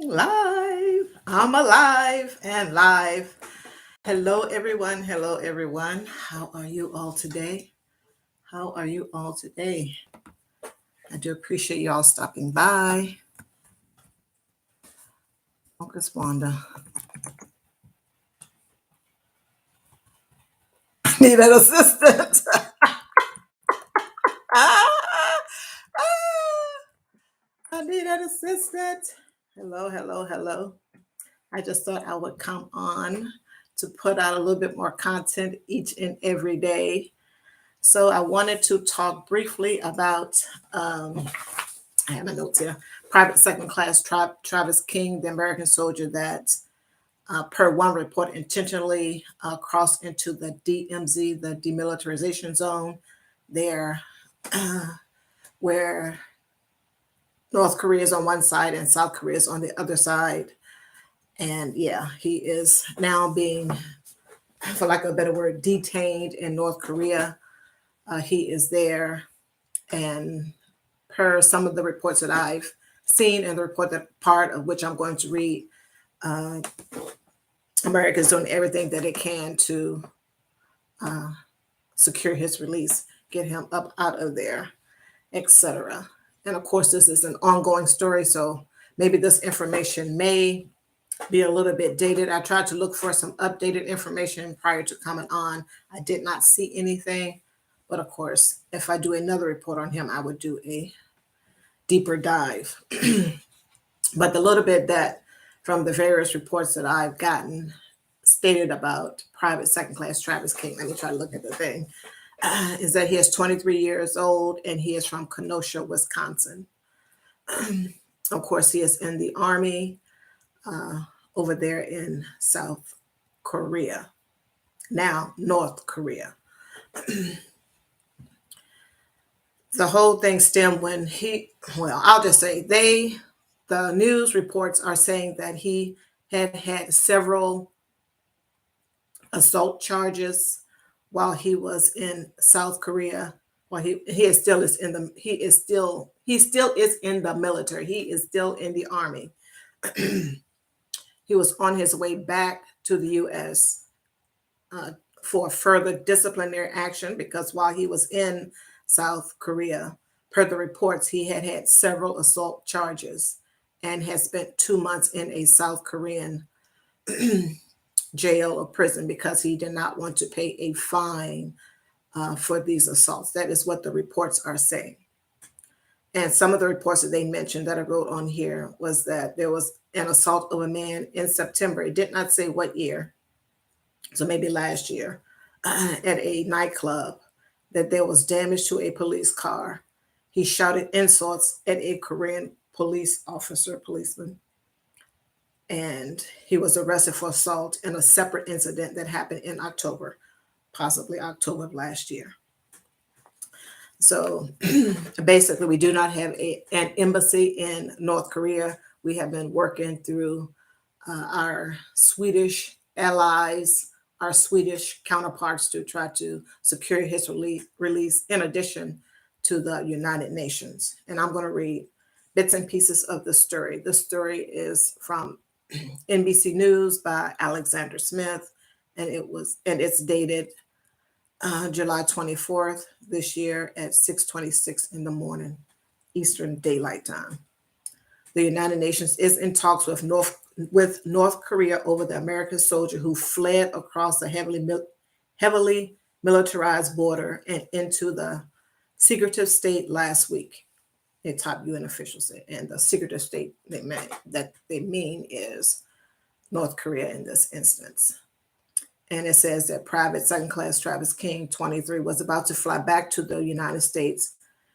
Live. I'm alive and live. Hello, everyone. Hello, everyone. How are you all today? How are you all today? I do appreciate you all stopping by. Focus Wanda. Need an assistant. Ah, I need an assistant. Hello, hello, hello. I just thought I would come on to put out a little bit more content each and every day. So I wanted to talk briefly about I have my notes here. Private Second Class Travis King, the American soldier that, per one report, intentionally crossed into the DMZ, the demilitarization zone, there, uh, where North Korea is on one side and South Korea is on the other side. And yeah, he is now being, for lack of a better word, detained in North Korea. He is there, and per some of the reports that I've seen and the report that part of which I'm going to read, uh, America is doing everything that it can to uh, secure his release, get him up out of there, etc. And of course, this is an ongoing story, so maybe this information may be a little bit dated. I tried to look for some updated information prior to coming on. I did not see anything, but of course, if I do another report on him, I would do a deeper dive. But the little bit that from the various reports that I've gotten stated about Private Second Class Travis King, let me try to look at the thing, is that he is 23 years old and he is from Kenosha, Wisconsin. Of course, he is in the Army uh, over there in South Korea, now North Korea. The whole thing stemmed when I'll just say the news reports are saying that he had several assault charges while he was in South Korea. Well, he still is in the military. He is still in the army. He was on his way back to the U.S. Uh, for further disciplinary action because while he was in South Korea, per the reports, he had several assault charges and had spent 2 months in a South Korean jail or prison because he did not want to pay a fine for these assaults. That is what the reports are saying. And some of the reports that they mentioned that I wrote on here was that there was an assault of a man in September. It did not say what year, so maybe last year, at a nightclub, that there was damage to a police car. He shouted insults at a Korean policeman, and he was arrested for assault in a separate incident that happened in October, possibly October of last year. So basically, we do not have an embassy in North Korea. We have been working through our Swedish allies, our Swedish counterparts to try to secure his release in addition to the United Nations. And I'm going to read bits and pieces of the story. The story is from NBC News by Alexander Smith, and it's dated July 24th this year at 6:26 in the morning, Eastern Daylight Time. The United Nations is in talks with North Korea over the American soldier who fled across the heavily militarized border and into the secretive state last week. A top UN official said, and the secretive state they mean is North Korea in this instance. And it says that Private Second Class Travis King, 23, was about to fly back to the United States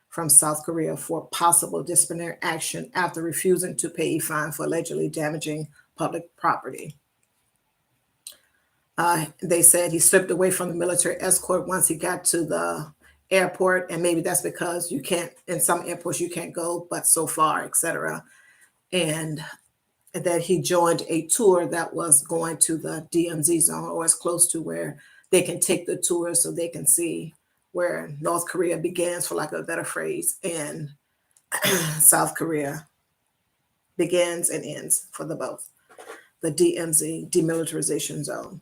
from South Korea for possible disciplinary action after refusing to pay a fine for allegedly damaging public property. They said he slipped away from the military escort once he got to the airport, and maybe that's because you can't, in some airports, you can't go but so far, etc. And that he joined a tour that was going to the DMZ zone or as close to where they can take the tour so they can see where North Korea begins, for lack of a better phrase, and South Korea begins and ends for the both. The DMZ, demilitarization zone.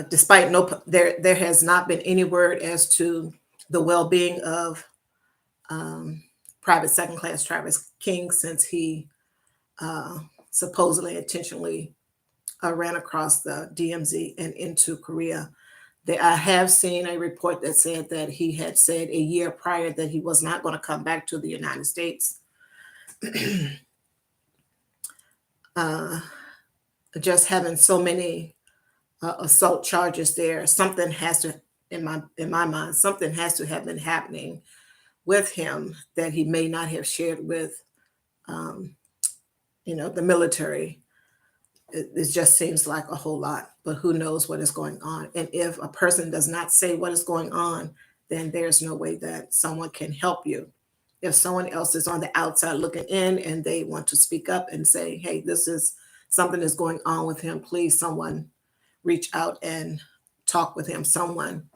Despite there has not been any word as to the well-being of Private Second Class Travis King since he supposedly intentionally ran across the DMZ and into Korea. I have seen a report that said that he had said a year prior that he was not going to come back to the United States. Just having so many assault charges there, something has to, in my mind, something has to have been happening with him that he may not have shared with, the military. It just seems like a whole lot, but who knows what is going on? And if a person does not say what is going on, then there's no way that someone can help you. If someone else is on the outside looking in and they want to speak up and say, hey, this is something is going on with him, please someone reach out and talk with him, someone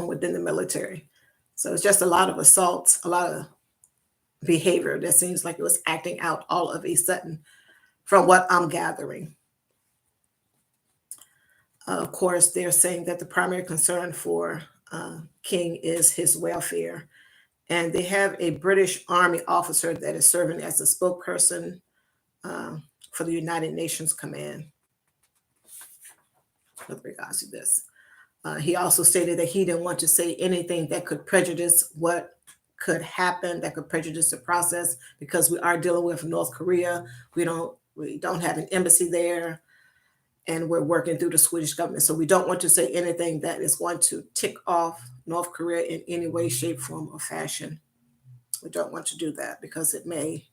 within the military. So it's just a lot of assaults, a lot of behavior that seems like it was acting out all of a sudden from what I'm gathering. Of course, they're saying that the primary concern for King is his welfare. And they have a British Army officer that is serving as a spokesperson for the United Nations Command with regards to this. He also stated that he didn't want to say anything that could prejudice what could happen, that could prejudice the process, because we are dealing with North Korea. We don't have an embassy there, and we're working through the Swedish government. So we don't want to say anything that is going to tick off North Korea in any way, shape, form, or fashion. We don't want to do that because it may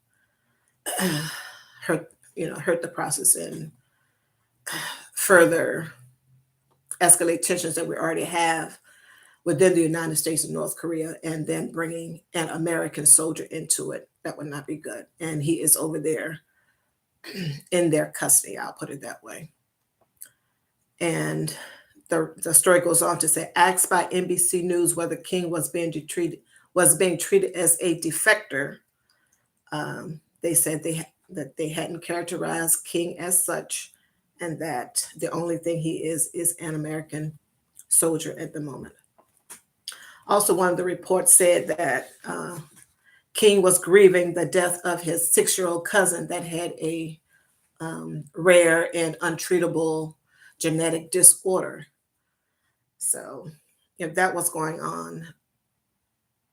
hurt the process and further escalate tensions that we already have within the United States and North Korea, and then bringing an American soldier into it. That would not be good. And he is over there in their custody, I'll put it that way. And the story goes on to say, asked by NBC News whether King was being treated as a defector, they said that they hadn't characterized King as such, and that the only thing he is an American soldier at the moment. Also, one of the reports said that King was grieving the death of his 6-year-old cousin that had a rare and untreatable genetic disorder. So if that was going on,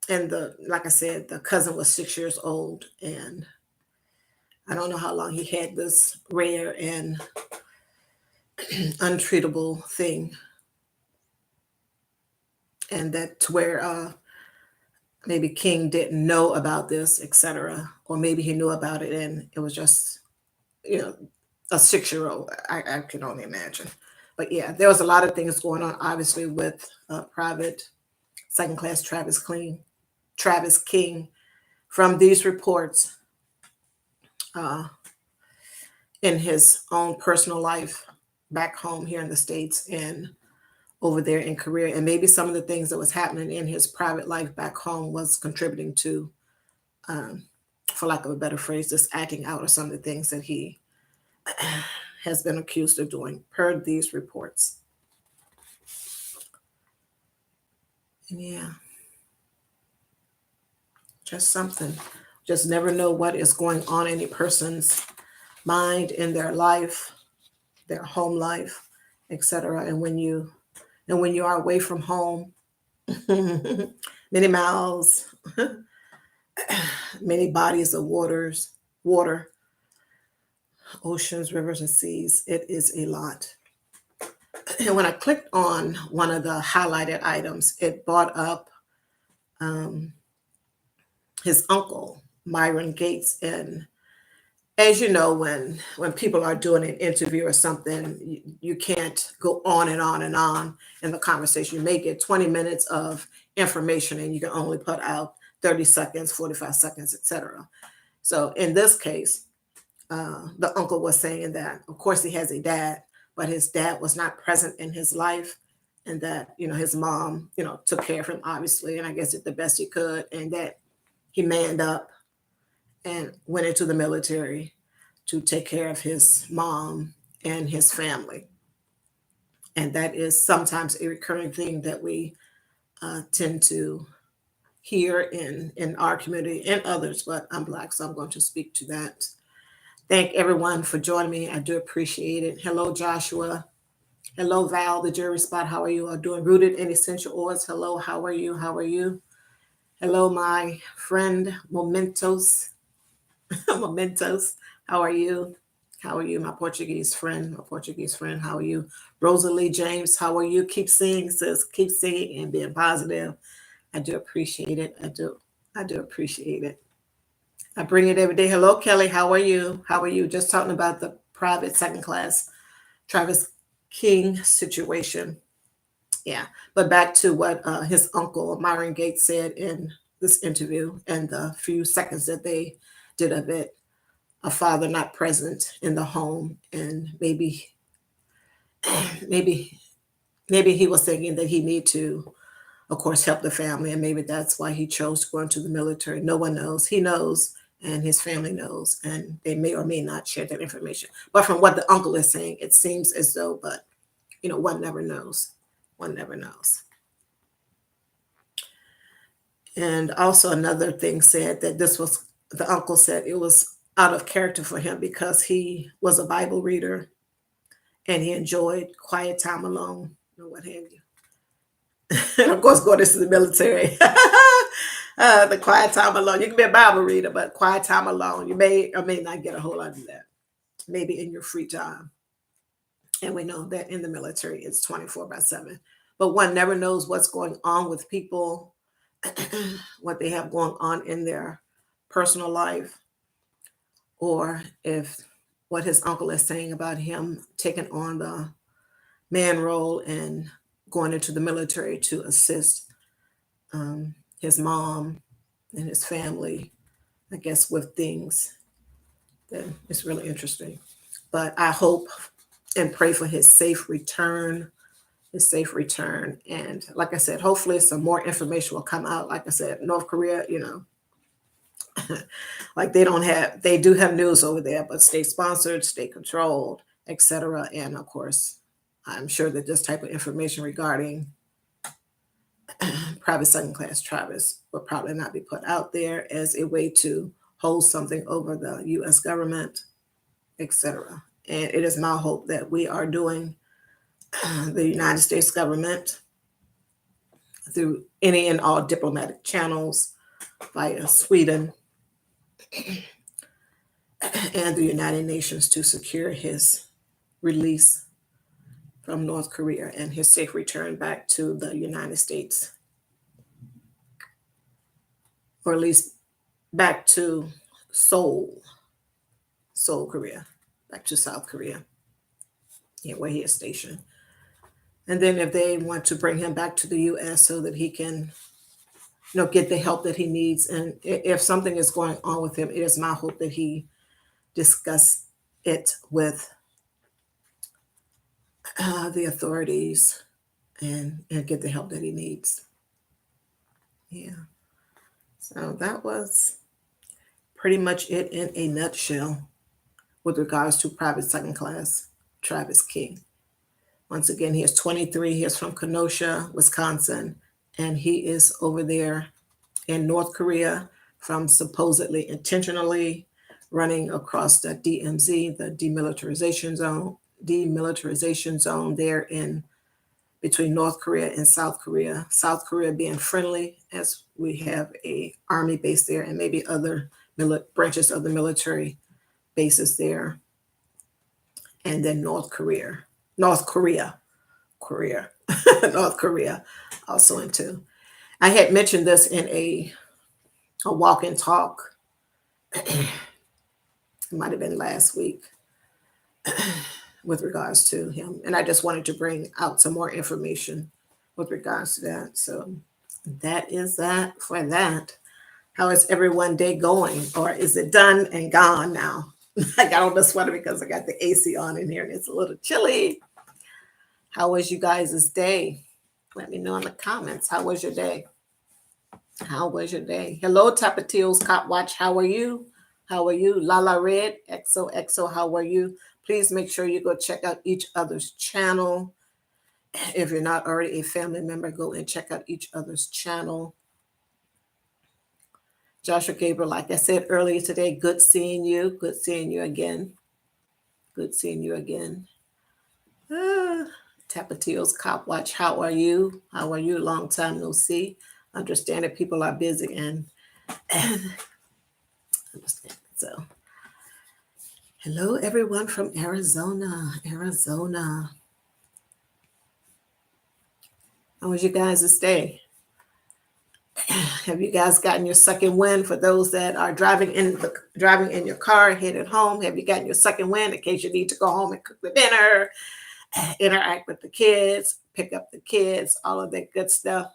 and like I said, the cousin was 6 years old, and I don't know how long he had this rare and untreatable thing. And that to where maybe King didn't know about this, etc., or maybe he knew about it and it was just, a 6-year-old. I can only imagine. But yeah, there was a lot of things going on, obviously, with Private Second Class Travis King. From these reports in his own personal life back home here in the States and over there in Korea, and maybe some of the things that was happening in his private life back home was contributing to, for lack of a better phrase, this acting out of some of the things that he has been accused of doing per these reports. And yeah, just something. Just never know what is going on in a person's mind, in their life, their home life, etc. And when you are away from home, many miles, many bodies of water, oceans, rivers, and seas, it is a lot. And when I clicked on one of the highlighted items, it brought up his uncle, Myron Gates. And as you know, when people are doing an interview or something, you can't go on and on and on in the conversation. You may get 20 minutes of information and you can only put out 30 seconds, 45 seconds, etc. So in this case, the uncle was saying that, of course, he has a dad, but his dad was not present in his life, and that, his mom, took care of him, obviously, and I guess did the best he could, and that he manned up and went into the military to take care of his mom and his family. And that is sometimes a recurring thing that we tend to hear in our community and others, but I'm Black, so I'm going to speak to that. Thank everyone for joining me. I do appreciate it. Hello, Joshua. Hello, Val, the jury spot. How are you all doing? Rooted in essential oils. Hello, how are you? How are you? Hello, my friend Momentos. Momentos. How are you? How are you, my Portuguese friend? My Portuguese friend. How are you? Rosalie James. How are you? Keep singing, sis. Keep singing and being positive. I do appreciate it. I do. I do appreciate it. I bring it every day. Hello, Kelly. How are you? How are you? Just talking about the private second class Travis King situation. Yeah. But back to what his uncle, Myron Gates, said in this interview and the few seconds that they did of it. A father not present in the home, and maybe maybe he was thinking that he need to, of course, help the family, and maybe that's why he chose to go into the military. No one knows. He knows, and his family knows, and they may or may not share that information. But from what the uncle is saying, it seems as though, but one never knows. One never knows. And also another thing said that this was the uncle said it was out of character for him because he was a Bible reader and he enjoyed quiet time alone and what have you. And of course, going into the military, the quiet time alone. You can be a Bible reader, but quiet time alone, you may or may not get a whole lot of that. Maybe in your free time. And we know that in the military, it's 24/7. But one never knows what's going on with people, what they have going on in their personal life, or if what his uncle is saying about him taking on the man role and going into the military to assist his mom and his family, I guess, with things. Then it's really interesting. But I hope and pray for his safe return. His safe return. And like I said, hopefully some more information will come out. Like I said, North Korea, like they do have news over there, but state sponsored, state controlled, etc. And of course, I'm sure that this type of information regarding private second class Travis will probably not be put out there as a way to hold something over the U.S. government, etc. And it is my hope that we are doing the United States government through any and all diplomatic channels via Sweden and the United Nations to secure his release from North Korea and his safe return back to the United States, or at least back to Seoul, Korea, back to South Korea, where he is stationed. And then if they want to bring him back to the U.S. so that he can, get the help that he needs, and if something is going on with him, it is my hope that he discuss it with the authorities and get the help that he needs. Yeah. So that was pretty much it in a nutshell with regards to private second class Travis King. Once again, he is 23. He is from Kenosha, Wisconsin, and he is over there in North Korea from supposedly intentionally running across the DMZ, the demilitarization zone there in between North Korea and South Korea. South Korea being friendly, as we have a army base there and maybe other branches of the military bases there. And then North Korea, North Korea also into. I had mentioned this in a walk and talk. It might have been last week with regards to him. And I just wanted to bring out some more information with regards to that. So that is that for that. How is everyone day going? Or is it done and gone now? I got on the sweater because I got the AC on in here and it's a little chilly. How was you guys' day? Let me know in the comments. How was your day? How was your day? Hello, Tapatios Cop Watch. How are you? How are you? Lala Red, XOXO, how are you? Please make sure you go check out each other's channel. If you're not already a family member, go and check out each other's channel. Joshua Gabriel, like I said earlier today, good seeing you. Good seeing you again. Good seeing you again. Tapatios Cop Watch, how are you? How are you? Long time no see. Understand that people are busy and understand. So, hello everyone from Arizona. Arizona. How was you guys' day? Have you guys gotten your second win? For those that are driving in your car, headed home, have you gotten your second win in case you need to go home and cook the dinner, interact with the kids, pick up the kids, all of that good stuff?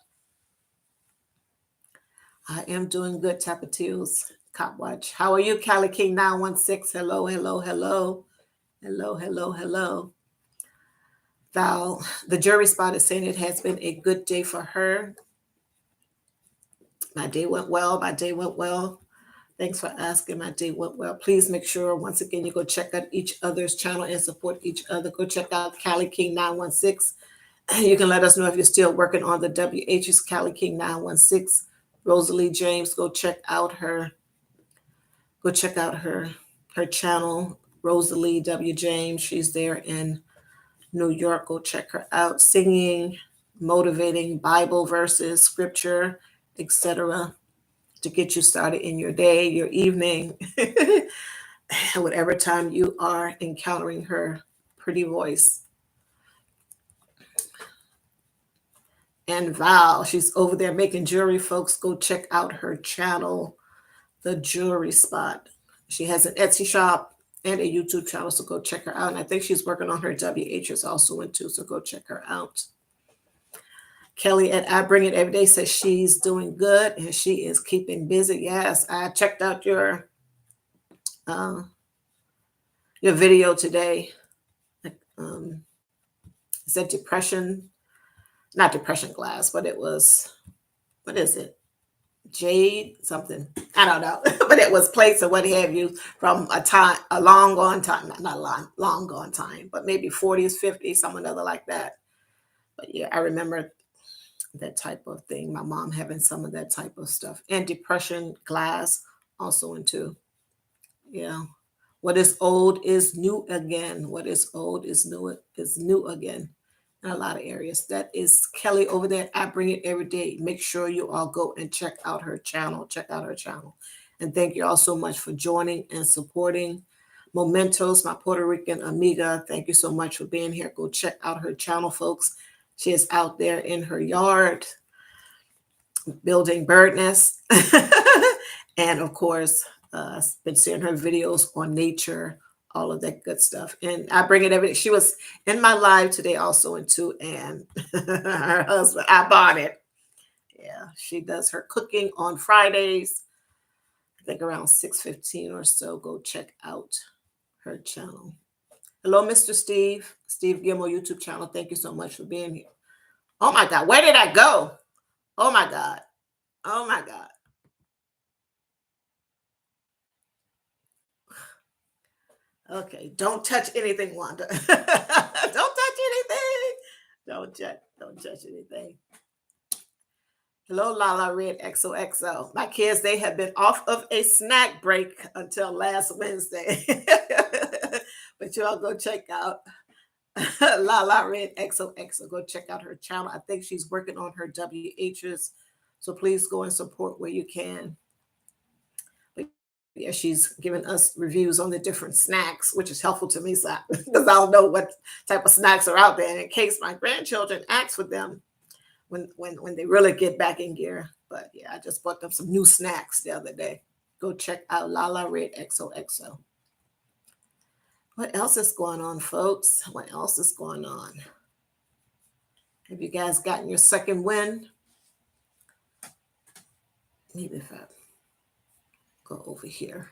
I am doing good, Tapatios Cop Watch. How are you, Cali King 916? Hello, hello, hello. Hello, hello, hello. Val, the jury spot is saying it has been a good day for her. My day went well. My day went well. Thanks for asking. My day went well. Please make sure, once again, you go check out each other's channel and support each other. Go check out Cali King 916. You can let us know if you're still working on the WH's Cali King 916. Rosalie James, go check out her channel, Rosalie W. James. She's there in New York. Go check her out. Singing, motivating Bible verses, scripture, etc., to get you started in your day, your evening, whatever time you are encountering her pretty voice. And Val, she's over there making jewelry, folks. Go check out her channel, The Jewelry Spot. She has an Etsy shop and a YouTube channel, so go check her out. And I think she's working on her WHs also too, so go check her out. Kelly at I Bring It Every Day says she's doing good and she is keeping busy. Yes, I checked out your video today. Is that depression? Not depression glass, but it was, what is it? Jade something. I don't know. But it was plates or what have you from a long gone time, not long gone time, but maybe 40s, 50s, something other like that. But yeah, I remember that type of thing. My mom having some of that type of stuff. And depression glass also into. Yeah. What is old is new again. What is old is new again in a lot of areas. That is Kelly over there. I Bring It Every Day. Make sure you all go and check out her channel. Check out her channel. And thank you all so much for joining and supporting. Mementos, my Puerto Rican amiga. Thank you so much for being here. Go check out her channel, folks. She is out there in her yard building bird nests. And of course, been seeing her videos on nature, all of that good stuff. And I Bring It Every Day. She was in my live today also too, and her husband, I bought it. Yeah, she does her cooking on Fridays, I think around 6:15 or so. Go check out her channel. Hello, Mr. Steve Gilmore YouTube channel. Thank you so much for being here. Oh my God, where did I go? Oh my God. Oh my God. Okay, don't touch anything, Wanda. Don't touch anything. Don't touch anything. Hello, Lala Red XOXO. My kids, they have been off of a snack break until last Wednesday. But y'all go check out Lala Red XOXO. Go check out her channel. I think she's working on her WHs. So please go and support where you can. But yeah, she's giving us reviews on the different snacks, which is helpful to me because I'll know what type of snacks are out there in case my grandchildren ask for them when they really get back in gear. But yeah, I just bought them some new snacks the other day. Go check out Lala Red XOXO. What else is going on, folks? What else is going on? Have you guys gotten your second win? Maybe if I go over here.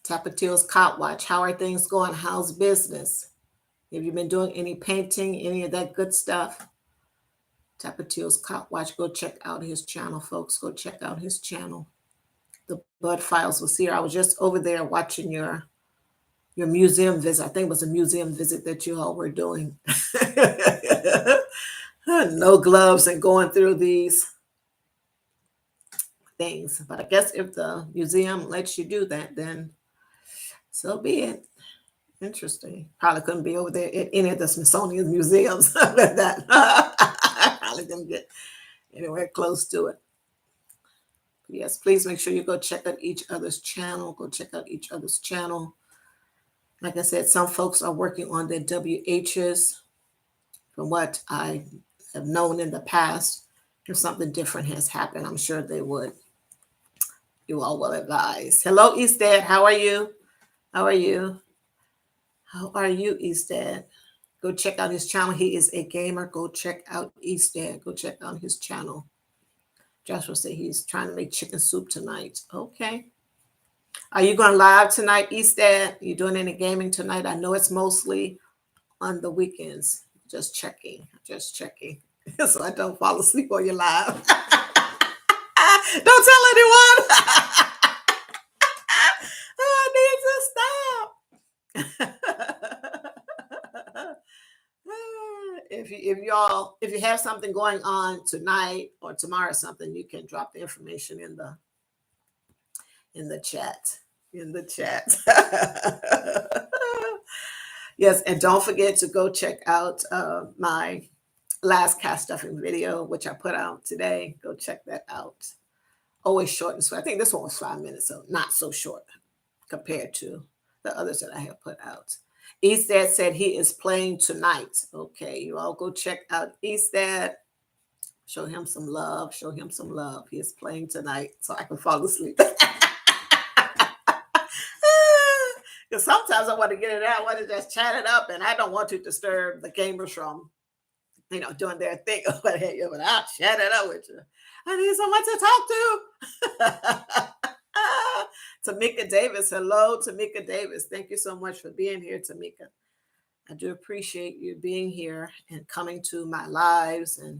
Tapatios Cop Watch. How are things going? How's business? Have you been doing any painting, any of that good stuff? Tapatios Cop Watch. Go check out his channel, folks. Go check out his channel. the Bud Files was here. I was just over there watching your museum visit. I think it was a museum visit that you all were doing. No gloves and going through these things. But I guess if the museum lets you do that, then so be it. Interesting. Probably couldn't be over there at any of the Smithsonian museums with that. Probably didn't get anywhere close to it. Yes, please make sure you go check out each other's channel. Go check out each other's channel. Like I said, some folks are working on their WHs. From what I have known in the past, if something different has happened, I'm sure they would. You all will advise. Hello, Eastad. How are you? How are you? How are you, Eastad? Go check out his channel. He is a gamer. Go check out Eastad. Go check out his channel. Joshua said he's trying to make chicken soup tonight. Okay. Are you going live tonight, Eastad? You doing any gaming tonight? I know it's mostly on the weekends. Just checking. Just checking. So I don't fall asleep on your live. Don't tell anyone. I need to stop. If you have something going on tonight or tomorrow or something, you can drop the information in the chat. In the chat. Yes, and don't forget to go check out my last cat stuffing video, which I put out today. Go check that out. Always short and sweet. I think this one was 5 minutes, so not so short compared to the others that I have put out. Eastad said he is playing tonight. Okay, you all go check out Eastad. Show him some love. Show him some love. He is playing tonight, so I can fall asleep. Because sometimes I want to get it out. I want to just chat it up, and I don't want to disturb the gamers from, doing their thing. But I'll chat it up with you. I need someone to talk to. Tamika Davis. Hello, Tamika Davis. Thank you so much for being here, Tamika. I do appreciate you being here and coming to my lives and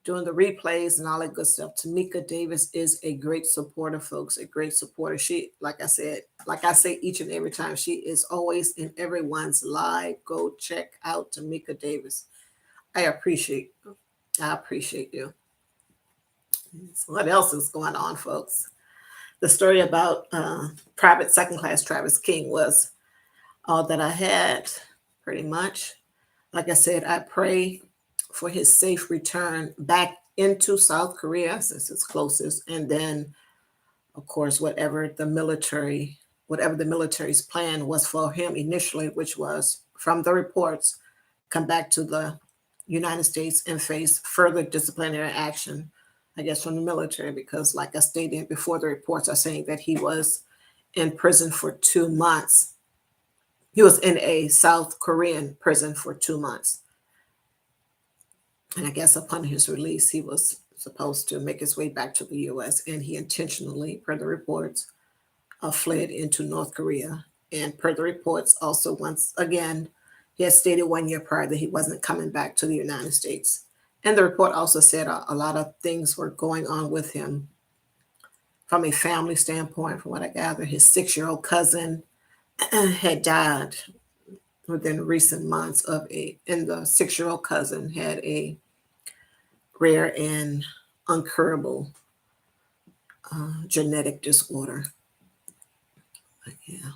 doing the replays and all that good stuff. Tamika Davis is a great supporter, folks, a great supporter. She, like I say each and every time, she is always in everyone's live. Go check out Tamika Davis. I appreciate you. So what else is going on, folks? The story about Private Second Class Travis King was all that I had, pretty much. Like I said, I pray for his safe return back into South Korea, since it's closest, and then, of course, whatever the military's plan was for him initially, which was, from the reports, come back to the United States and face further disciplinary action, I guess, from the military, because like I stated before, the reports are saying that he was in prison for 2 months. He was in a South Korean prison for 2 months. And I guess upon his release, he was supposed to make his way back to the U.S. And he intentionally, per the reports, fled into North Korea. And per the reports, also, once again, he had stated 1 year prior that he wasn't coming back to the United States. And the report also said a lot of things were going on with him from a family standpoint. From what I gather, his 6-year-old cousin had died within recent months and the 6-year-old cousin had a rare and uncurable genetic disorder. But yeah,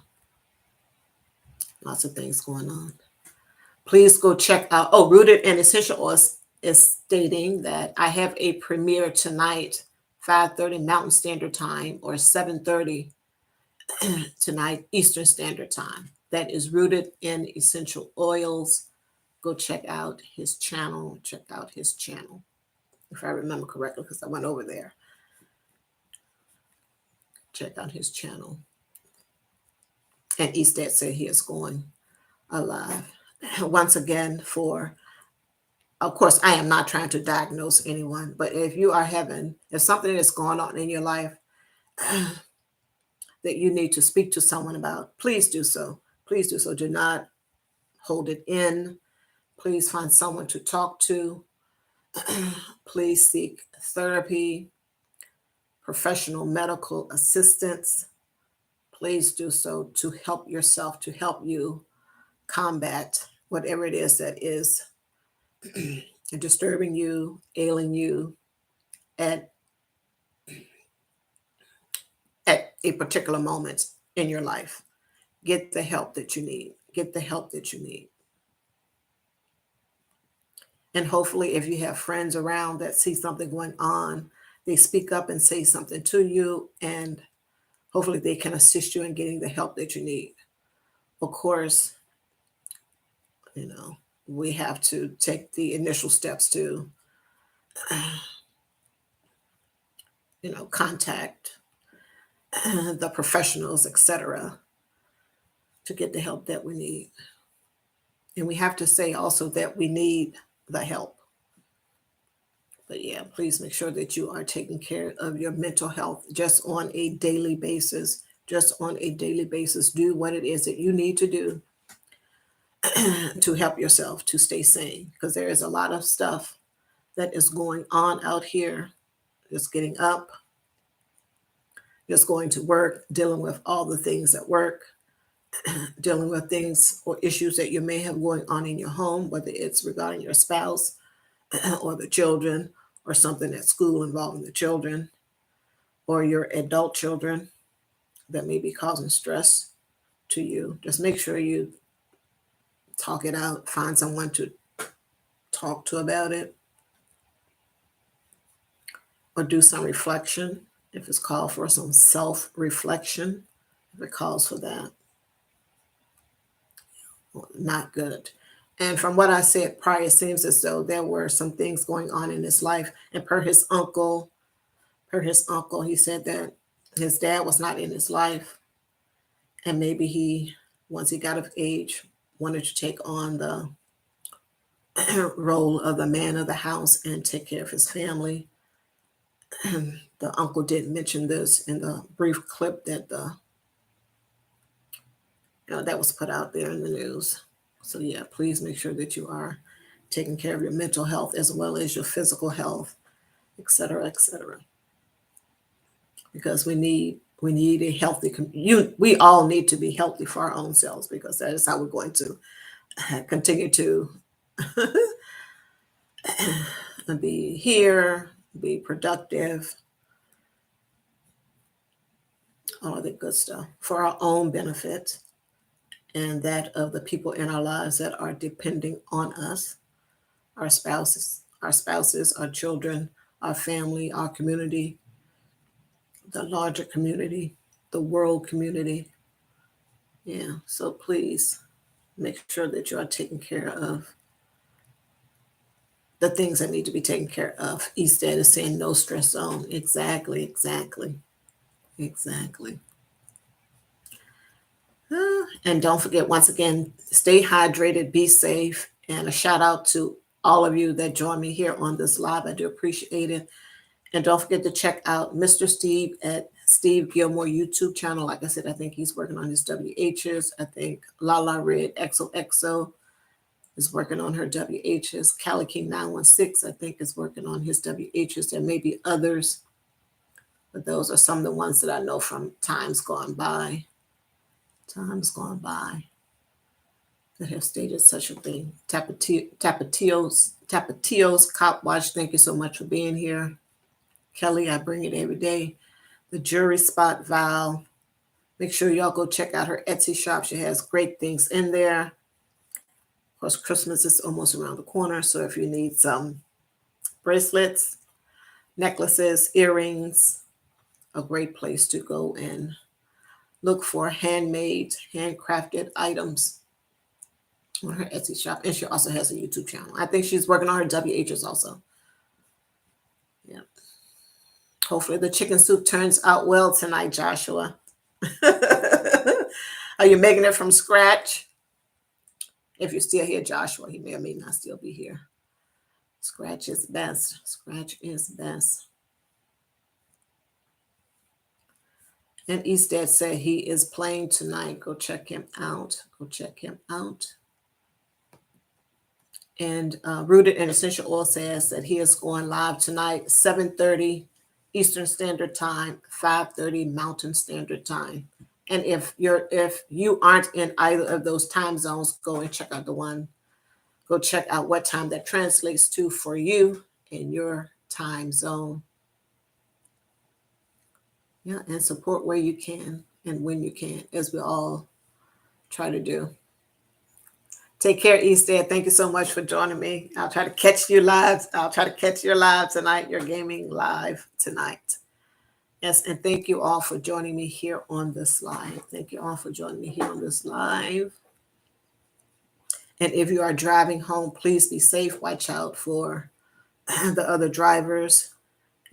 lots of things going on. Please go check out, Rooted in Essential Oils is stating that I have a premiere tonight, 5:30 Mountain Standard Time or 7:30 tonight Eastern Standard Time. That is Rooted in Essential Oils. Go check out his channel. If I remember correctly, because I went over there. Check out his channel. And Eastad said he is going live. Once again, of course, I am not trying to diagnose anyone, but if something is going on in your life that you need to speak to someone about, please do so. Please do so. Do not hold it in. Please find someone to talk to. Please seek therapy. professional medical assistance, please do so to help yourself, to help you combat whatever it is that is disturbing you, ailing you at, at a particular moment in your life. Get the help that you need. Get the help that you need. And hopefully, if you have friends around that see something going on, they speak up and say something to you, and hopefully, they can assist you in getting the help that you need. Of course, you know, we have to take the initial steps to, contact the professionals, etc., to get the help that we need. And we have to say also that we need the help. But yeah, please make sure that you are taking care of your mental health just on a daily basis. Just on a daily basis, do what it is that you need to do to help yourself to stay sane. Because there is a lot of stuff that is going on out here. Just getting up, just going to work, dealing with all the things at work, dealing with things or issues that you may have going on in your home, whether it's regarding your spouse or the children, or something at school involving the children, or your adult children that may be causing stress to you. Just make sure you talk it out, find someone to talk to about it, or do some reflection if it's called for, some self reflection if it calls for that. Well, not good. And from what I said prior, it seems as though there were some things going on in his life. And per his uncle, he said that his dad was not in his life, and maybe he, once he got of age, wanted to take on the role of the man of the house and take care of his family. The uncle did mention this in the brief clip that that was put out there in the news. So yeah, please make sure that you are taking care of your mental health as well as your physical health, et cetera, et cetera. Because we need a healthy we all need to be healthy for our own selves, because that is how we're going to continue to be here, be productive, all of the good stuff for our own benefit and that of the people in our lives that are depending on us, our spouses, our children, our family, our community, the larger community, the world community. Yeah, so please make sure that you are taking care of the things that need to be taken care of. Easted is saying no stress zone. Exactly, exactly, exactly. And don't forget, once again, stay hydrated, be safe, and a shout out to all of you that join me here on this live. I do appreciate it. And don't forget to check out Mr. Steve at Steve Gilmore YouTube channel. Like I said, I think he's working on his WHs. I think Lala Red XOXO is working on her WHs. Cali King 916, I think, is working on his WHs. There may be others, but those are some of the ones that I know from times gone by. Times gone by that have stated such a thing. Tapatios Cop Watch, thank you so much for being here. Kelly, I bring it every day. The Jury Spot Val. Make sure y'all go check out her Etsy shop. She has great things in there. Of course, Christmas is almost around the corner, so if you need some bracelets, necklaces, earrings, a great place to go and look for handmade, handcrafted items on her Etsy shop. And she also has a YouTube channel. I think she's working on her WHs also. Yeah. Hopefully the chicken soup turns out well tonight, Joshua. Are you making it from scratch? If you're still here, Joshua, he may or may not still be here. Scratch is best. Scratch is best. And Eastad said he is playing tonight. Go check him out. Go check him out. And Rooted in Essential Oil says that he is going live tonight, 7:30 Eastern Standard Time, 5:30 Mountain Standard Time. And if you aren't in either of those time zones, go and check out the one. Go check out what time that translates to for you in your time zone. Yeah, and support where you can and when you can, as we all try to do. Take care, Easted. Thank you so much for joining me. I'll try to catch you live. I'll try to catch your live tonight, your gaming live tonight. Yes, and thank you all for joining me here on this live. Thank you all for joining me here on this live. And if you are driving home, please be safe. Watch out for the other drivers.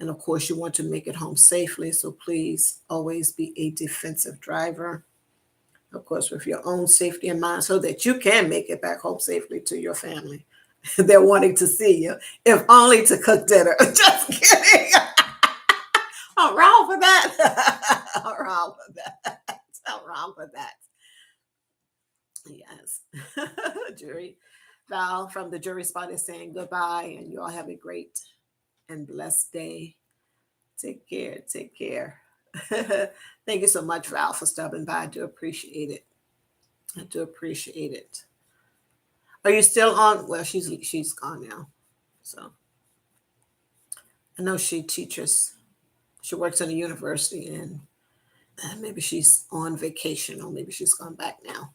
And of course, you want to make it home safely. So please always be a defensive driver. Of course, with your own safety in mind, so that you can make it back home safely to your family. They're wanting to see you, if only to cook dinner. Just kidding. I'm wrong for that. I'm wrong for that. I'm wrong for that. Yes. Jury. Val from the jury spot is saying goodbye, and you all have a great and blessed day. Take care. Take care. Thank you so much, Val, for stopping by. I do appreciate it. I do appreciate it. Are you still on? Well, she's gone now. So I know she teaches. She works in a university, and maybe she's on vacation, or maybe she's gone back now.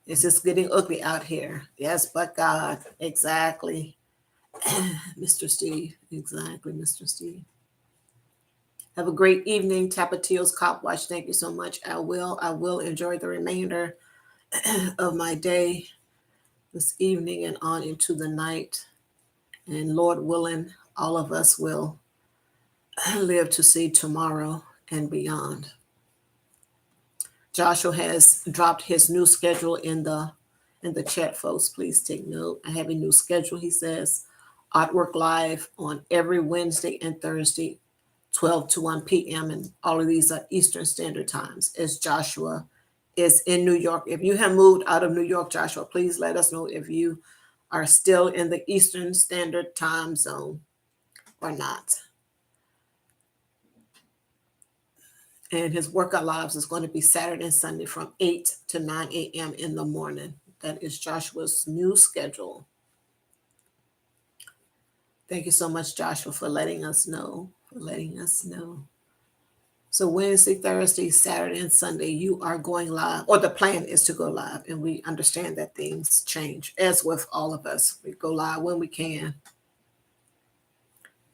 It's just getting ugly out here. Yes, but God. Exactly. Mr. Steve. Exactly, Mr. Steve. Have a great evening, Tapatios Cop Watch. Thank you so much. I will enjoy the remainder of my day this evening and on into the night. And Lord willing, all of us will live to see tomorrow and beyond. Joshua has dropped his new schedule in the chat, folks. Please take note. I have a new schedule, he says. Artwork Live on every Wednesday and Thursday, 12 to 1 p.m. And all of these are Eastern Standard Times, as Joshua is in New York. If you have moved out of New York, Joshua, please let us know if you are still in the Eastern Standard Time zone or not. And his workout lives is going to be Saturday and Sunday from 8 to 9 a.m. in the morning. That is Joshua's new schedule. Thank you so much, Joshua, for letting us know. So Wednesday, Thursday, Saturday, and Sunday, you are going live, or the plan is to go live. And we understand that things change, as with all of us. We go live when we can.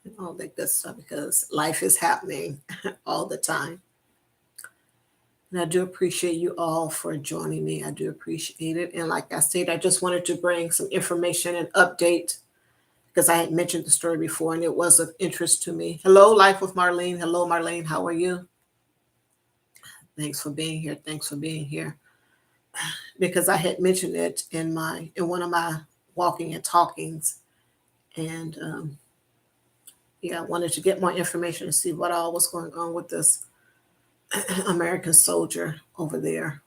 And all that good stuff, because life is happening all the time. And I do appreciate you all for joining me. I do appreciate it. And like I said, I just wanted to bring some information and update, because I had mentioned the story before and it was of interest to me. Hello, Life with Marlene. Hello, Marlene. How are you? Thanks for being here. Thanks for being here. Because I had mentioned it in one of my walking and talkings. And I wanted to get more information and see what all was going on with this American soldier over there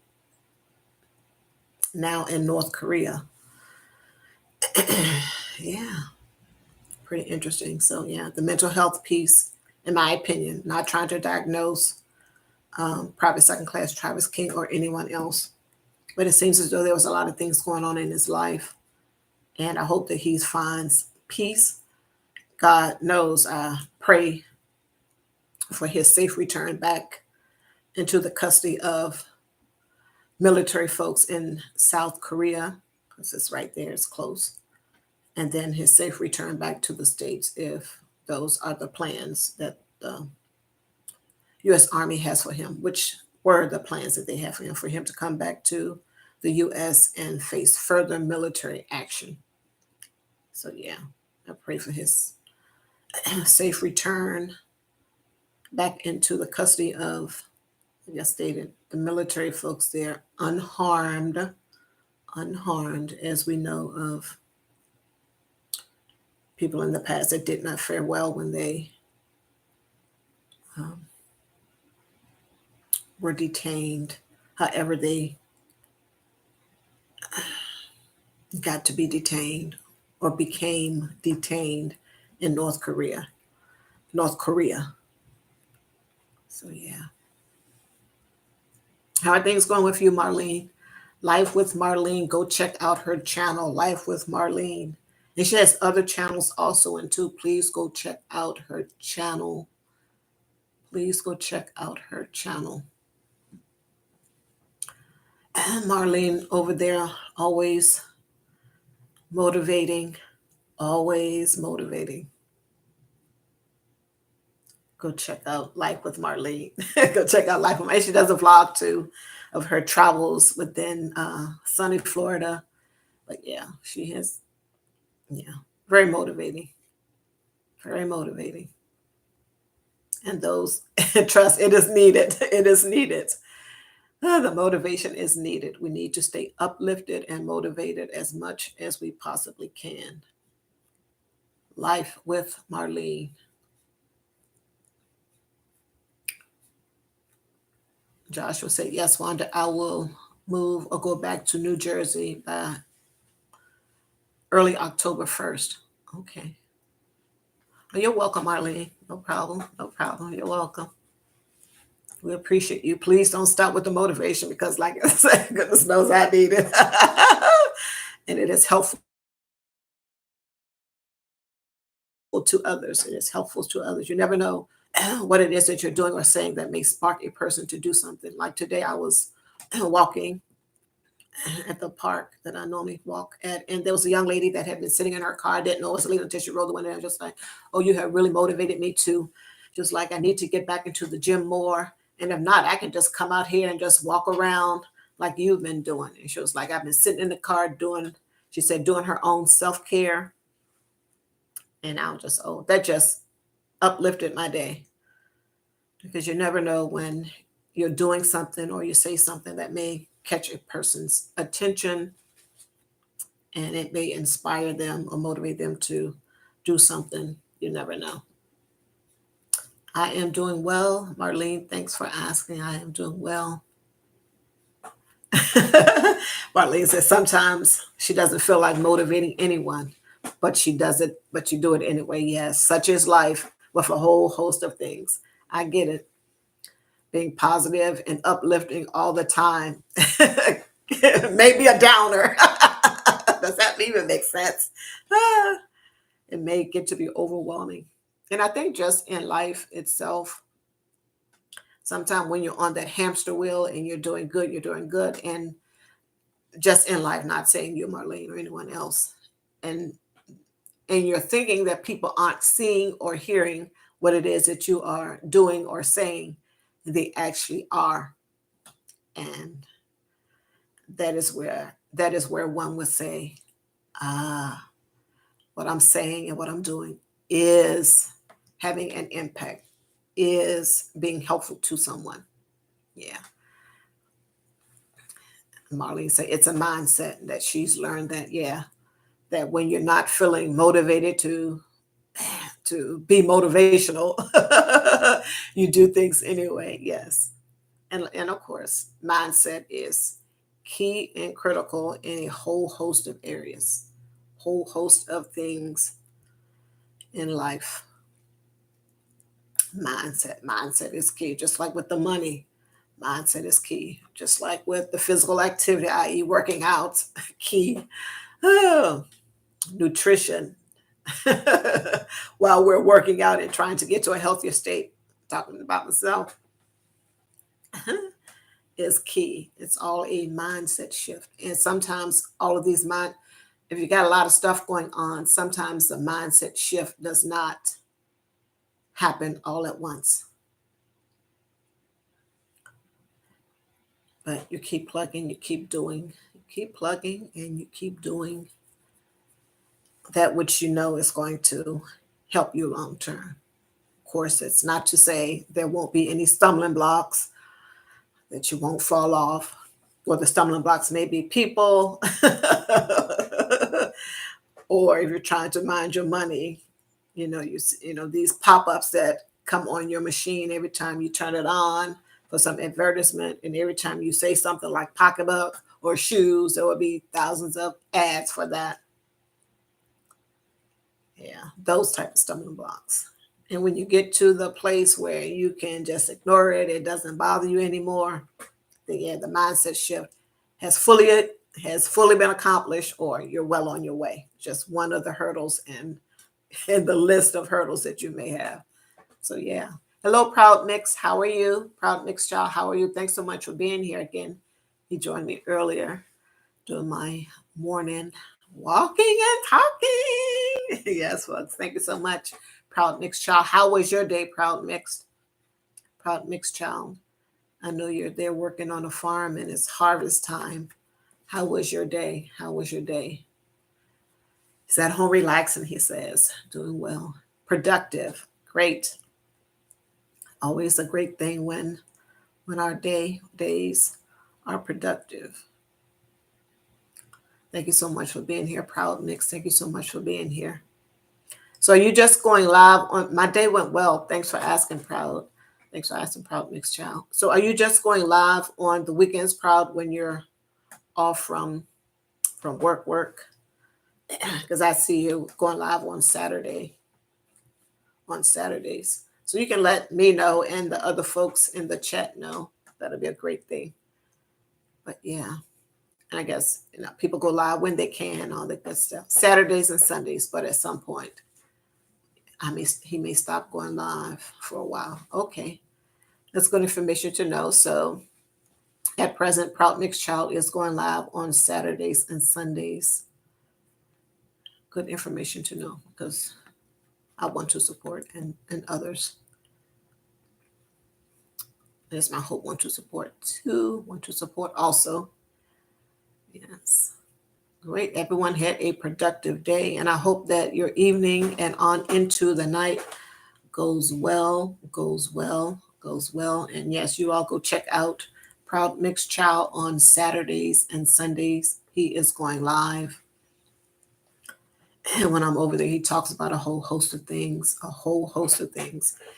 now in North Korea. Yeah, pretty interesting. So the mental health piece, in my opinion, not trying to diagnose private second class Travis King or anyone else, but it seems as though there was a lot of things going on in his life, and I hope that he finds peace. God knows, I pray for his safe return back into the custody of military folks in South Korea, because it's right there, it's close. And then his safe return back to the States, if those are the plans that the U.S. Army has for him, which were the plans that they have for him to come back to the U.S. and face further military action. So I pray for his safe return back into the custody of, like I stated, the military folks there, unharmed, as we know of people in the past that did not fare well when they were detained, however they got to be detained or became detained in North Korea. North Korea. So yeah. How are things going with you, Marlene? Life with Marlene. Go check out her channel, Life with Marlene. And she has other channels also in too. Please go check out her channel. Please go check out her channel. And Marlene over there, always motivating, always motivating. Go check out Life with Marlene. Go check out Life with Marlene. She does a vlog too of her travels within sunny Florida. But yeah, she has, yeah, very motivating. Very motivating. And those, trust, it is needed. It is needed. The motivation is needed. We need to stay uplifted and motivated as much as we possibly can. Life with Marlene. Joshua said, yes, Wanda, I will move or go back to New Jersey by early October 1st. Okay. Well, you're welcome, Marlene. No problem. No problem. You're welcome. We appreciate you. Please don't stop with the motivation because, like I said, goodness knows I need it. And it is helpful to others. It is helpful to others. You never know what it is that you're doing or saying that may spark a person to do something. Like today, I was walking at the park that I normally walk at, and there was a young lady that had been sitting in her car. I didn't know it was a lady until she rolled the window. And just like, oh, you have really motivated me to, just like I need to get back into the gym more. And if not, I can just come out here and just walk around like you've been doing. And she was like, I've been sitting in the car doing, she said, doing her own self-care. And I was just, oh, that just uplifted my day. Because you never know when you're doing something or you say something that may catch a person's attention and it may inspire them or motivate them to do something. You never know. I am doing well. Marlene, thanks for asking. I am doing well. Marlene says sometimes she doesn't feel like motivating anyone, but she does it, but you do it anyway. Yes, such is life with a whole host of things. I get it. Being positive and uplifting all the time. Maybe a downer. Does that even make sense? It may get to be overwhelming. And I think just in life itself, sometimes when you're on that hamster wheel and you're doing good, you're doing good. And just in life, not saying you, Marlene, or anyone else. And you're thinking that people aren't seeing or hearing what it is that you are doing or saying. They actually are. And that is where one would say, what I'm saying and what I'm doing is having an impact, is being helpful to someone. Yeah. Marlene said it's a mindset that she's learned that, yeah, that when you're not feeling motivated to be motivational, you do things anyway. Yes. And of course, mindset is key and critical in a whole host of areas, whole host of things in life. Mindset is key, just like with the money. Mindset is key, just like with the physical activity, i.e., working out, key. Oh, nutrition. While we're working out and trying to get to a healthier state, talking about myself, is key. It's all a mindset shift. And sometimes all of these if you got a lot of stuff going on, sometimes the mindset shift does not happen all at once. But you keep plugging, you keep doing, you keep plugging, and you keep doing that which you know is going to help you long term. Of course, it's not to say there won't be any stumbling blocks, that you won't fall off, or the stumbling blocks may be people, or if you're trying to mind your money, you know these pop-ups that come on your machine every time you turn it on for some advertisement, and every time you say something like pocketbook or shoes, there will be thousands of ads for that. Yeah, those type of stumbling blocks. And when you get to the place where you can just ignore it, it doesn't bother you anymore, then yeah, the mindset shift has fully been accomplished, or you're well on your way. Just one of the hurdles in the list of hurdles that you may have. So yeah. Hello, Proud Mix. How are you? Proud Mix Child, how are you? Thanks so much for being here again. He joined me earlier doing my morning walking and talking. Yes, folks. Thank you so much, Proud Mix Child. How was your day, Proud Mix? Proud Mix Child. I know you're there working on a farm and it's harvest time. How was your day? How was your day? He's at home relaxing, he says. Doing well. Productive. Great. Always a great thing when our days are productive. Thank you so much for being here, Proud Mix. Thank you so much for being here. So are you just going live on my day went well. Thanks for asking, Proud. Thanks for asking, Proud Mix Child. So are you just going live on the weekends, Proud, when you're off from work? Because I see you going live on Saturdays. So you can let me know and the other folks in the chat know. That'll be a great thing. But yeah. And I guess people go live when they can, all that good stuff. Saturdays and Sundays, but at some point, he may stop going live for a while. Okay, that's good information to know. So at present, Proud Mix Child is going live on Saturdays and Sundays. Good information to know because I want to support and others. It's my hope. Want to support too. Want to support also. Yes. Great. Everyone had a productive day, and I hope that your evening and on into the night goes well. And yes, you all go check out Proud Mix Child on Saturdays and Sundays. He is going live. And when I'm over there, he talks about a whole host of things.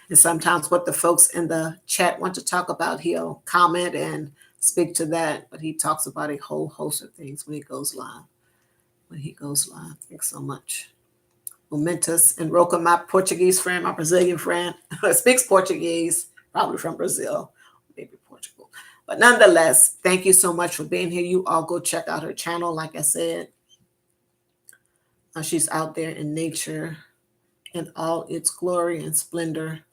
And sometimes what the folks in the chat want to talk about, he'll comment and speak to that. But he talks about a whole host of things when he goes live. Thanks so much. Momentous and Roca, my Portuguese friend, my Brazilian friend, speaks Portuguese, probably from Brazil, maybe Portugal. But nonetheless, thank you so much for being here. You all go check out her channel. Like I said, she's out there in nature in all its glory and splendor,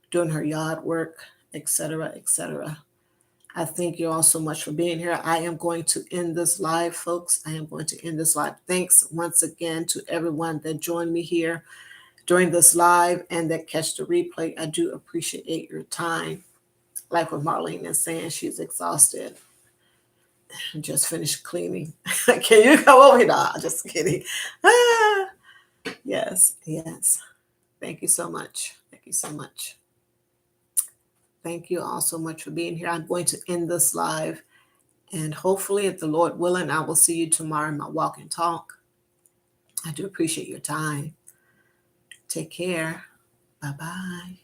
doing her yard work, etc., etc. I thank you all so much for being here. I am going to end this live, folks. Thanks once again to everyone that joined me here during this live and that catch the replay. I do appreciate your time. Like what Marlene is saying, she's exhausted. Just finished cleaning. Can you come over here? No, just kidding. Yes. Thank you so much. Thank you all so much for being here. I'm going to end this live. And hopefully, if the Lord willing, I will see you tomorrow in my walk and talk. I do appreciate your time. Take care. Bye-bye.